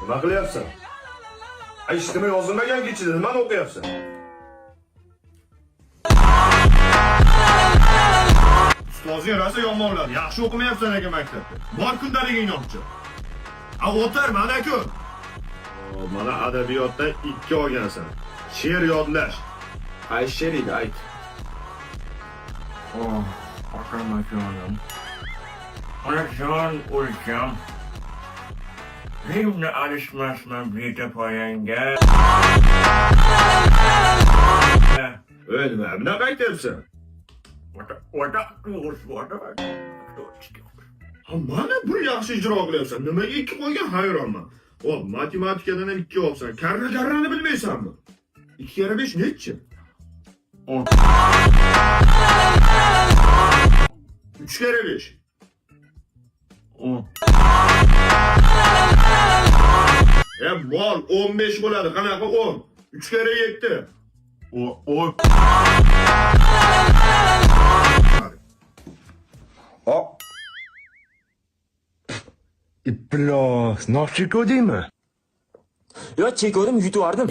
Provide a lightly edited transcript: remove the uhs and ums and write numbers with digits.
Nima qilyapsan? Eshitmay yozilmagan kechida nimani o'qiyapsan? Ustozing rosa yomonladi. Yaxshi o'qimayapsan ekan maktabda. Bor kundaligingni o'qchi. O'tir, mana ku. Mana adabiyotda 2 olgansan. She'r yodlash. Qaysi she'r edi, ayt. Akamajonim. Onajon o'lsam. Rimni alishmasman beta poyanga. Nima bunaqa aytyapsan? Mana bir yaxshi ijro qilyapsan. Nimaga 2 qo'ygan hayronman. Matematikadan ham 2 olsan. Karra-karrani bilmaysanmi? 2 kere 5 nechi? 3 kere 5. Bol 15 bo'ladi. Qanaqa 10? 3 kere 7. İplos, nafçı kodayım mı? Yo, chek ko'rdim, yutib yubordim.